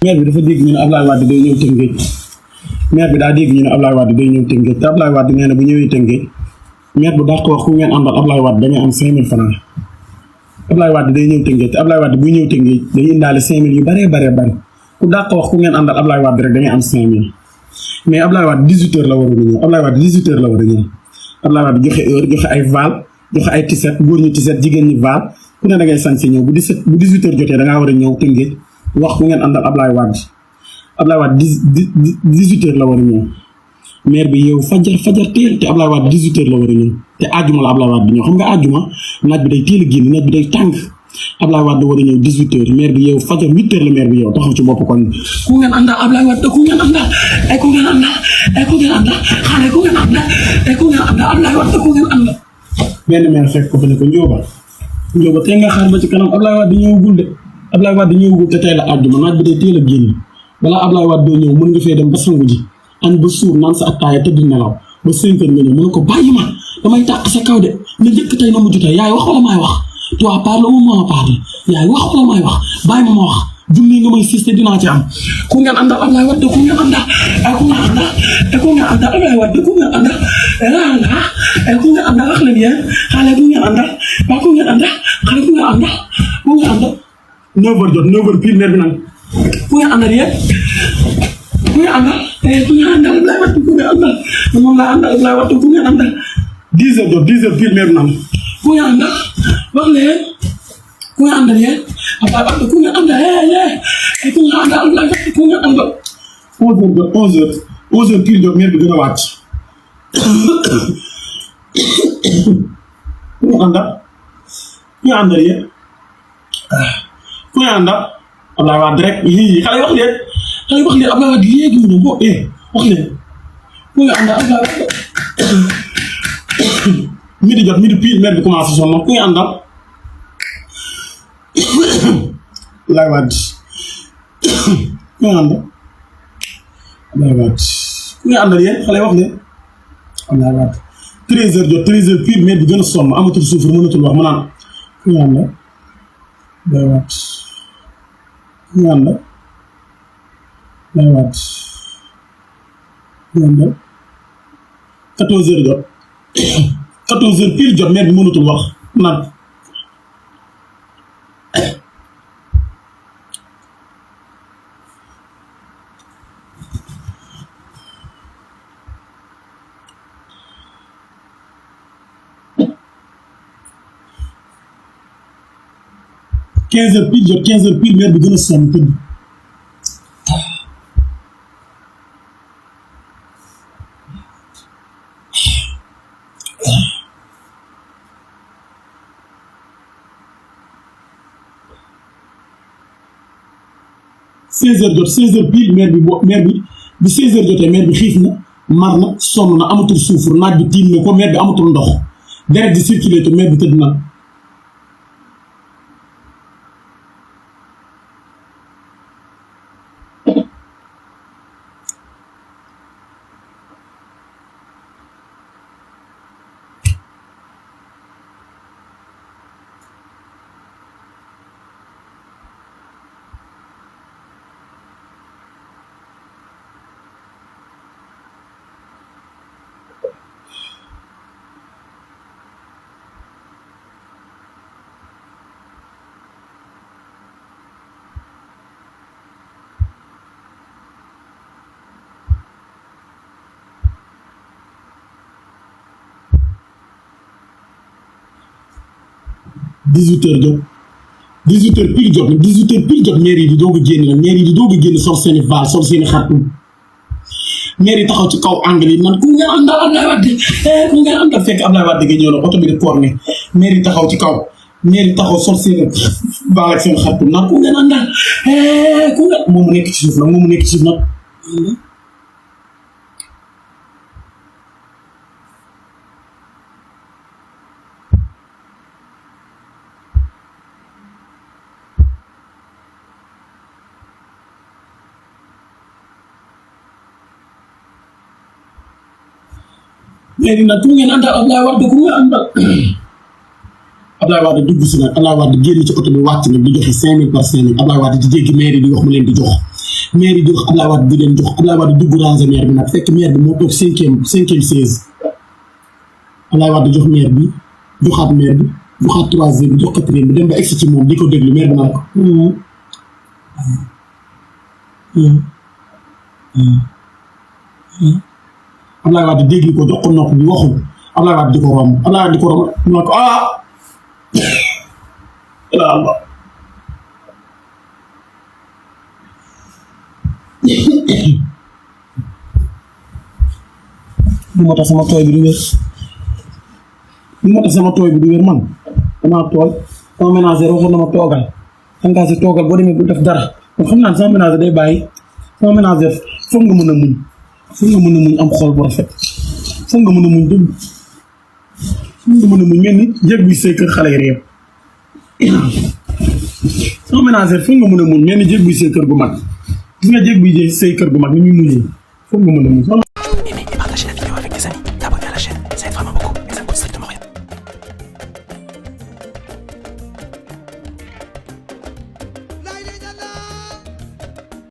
maire bi dafa dégg ñu ne Ablaye Wade day ñëw Tëngéej maire bi daa dégg ñu ne Ablaye Wade day ñëw Tëngéej te Ablaye Wade nee na bu ñëwee Tëngéej maire bu daa ko wax ku ngeen àndal Ablaye Wade da ngay am 5000 francs Ablaye Wade day ñëw Tëngéej te Ablaye Wade buy ñëw Tëngéej day indaale 5000 yu bëree bari ku daa ko wax ku ngeen àndal Ablaye Wade rek da ngay am 5000 mais Ablaye Wade 18h la war a ñëw Ablaye Wade 18h la war a ñëw Ablaye Wade joxe heure joxe ay val joxe ay tiset góor ñi tiset jigéen ñi val ku ne da ngay sañ si ñëw bu 18h jotee da ngaa war a ñëw Tëngéej wax ku ngeen àndal Ablaye Wade 18h la war a ñëw maire bi yow fajar teel te Ablaye Wade 18h la war a ñëw te àjjuma la Ablaye Wade di ñëw xam nga àjjuma naaj bi day teel a génn naaj bi day tàng Ablaye Wade war a ñëw 18h maire bi yow fajar 8h la maire bi yow taxaw ci bopp kon ku ngeen àndal Ablaye Wade ku ngeen àndal ay ku ngeen àndal ay ku ngeen àndal xale ku ngeen àndal ay ku ngeen àndal Ablaye Wade ku ngeen àndal benn maire fekk ko fa ne ko Njóoba tey nga xaar ba ci kanam Ablaye Wade ñëwagul de Ablaye Wade ñëwagul te tey la àjjuma naaj bi day teel a génn balaa Ablaye Wade doo ñëw mën nga fee dem ba sangu ji añ ba suur naan sa attaaya tëdd nelaw ba 5h nga ñëw mën ko bàyyi ma damay tàq sa kaw de na njëkk tey na mujj tey yaay wax wala maay wax toi parle ou moi parle yaay wax wala maay wax bàyyi ma wax junni nga may siis te dinaa ci am ku ngeen àndal Ablaye Wade ku ngeen àndal ku ngeen àndal ku ngeen àndal Ablaye Wade ku ngeen àndal ku ngeen àndal wax leen yéen xale ku ngeen àndal waa ku ngeen àndal xale ku ngeen àndal ku ngeen àndal 9h jot 9h pile maire bi nag ku ngeen àndal yéen ku ngeen àndal ku ngeen àndal Ablaye Wade ku ngeen àndal moom laa àndal Ablaye Wade ku ngeen àndal 10h jot 10h pile maire bi nag ku ngeen àndal wax leen ku ngeen àndal yéen Ablaye Wade ku ngeen àndal ku ngeen àndal Ablaye Wade ku ngeen àndal 11h pile jot maire bi gën a wàcc ku ngeen àndal yéen ku ngeen àndal Ablaye Wade rek yii xale wax leen Ablaye Wade léegi mu ne boo wax leen ku ngeen àndal Ablaye Wade midi jot midi pile maire bi commencé sonn ku ngeen àndal Ablaye Wade ku ngeen àndal Ablaye Wade ku ngeen àndal yéen xale wax leen Ablaye Wade 13h jot 13h pile maire bi gën a sonn amatul suufur mënatul wax mu naan ku ngeen àndal Ablaye Wade ku ngeen àndal Ablaye Wade ku ngeen àndal 14h jot 14h pile jot maire bi mënatul wax mu naan 15h pile jot 15h pile maire bi gën a sonn tëdd 16h jot 16h pile maire bi 16h jotee maire bi xiif na mar na sonn na amatul suufur naaj bi tiim na ko maire bi amatul ndox deret di circulé te maire bi tëdd na dix-huit heures pile jot na 18h pile jot maire yi di doog a génn la maire yi di doog a génn sol seeni vaal sol seeni xartu maire yi taxaw ci kaw angle yi man ku ngeen àndal Ablaye Wade ku ngeen àndal fekk Ablaye Wade gi ñëw na oto bi di corne maire yi taxaw ci kaw maire yi taxaw sol seeni vaal ak seen xartu naan ku ngeen àndal ku ngeen moom mu nekk ci suuf nag léegi nag ku ngeen àndal Ablaye Wade ku ngeen àndal Ablaye Wade dugg si nag Ablaye Wade génn ci oto bi wàcc nag di joxe 5000 par 5000 Ablaye Wade di jéggi maire yi di wax mu leen di jox maire yi jox Ablaye Wade di leen jox Ablaye Wade dugg ranger maire bi nag fekk maire bi moo toog cinquième 16 Ablaye Wade jox maire bi joxaat maire bi joxaat troisième bi jox quatrième bi dem ba egsi ci moom di ko déglu maire bi naan ko Ablaye Wade déglu ko jox ko nopp bi waxul Ablaye Wade di ko romb Ablaye Wade di ko romb mu ne ko li moo tax sama tooy bi du wér man damaa tooy sama ménagère waxoon na ma toogal engagé toogal boo demee bu def dara kon xam naa ne sama ménagère day bàyyi sama ménagère foog nga mën a muñ am xol bu rafet foog nga mën a muñ dund foog nga mën a muñ mel ni jéeg buy sëy kër xale yi réew sama ménagère foog nga mën a muñ mel ni jéeg buy sëy kër gu mag gis nga jéeg buy sëy kër gu mag ni muy muñee foog nga mën a muñ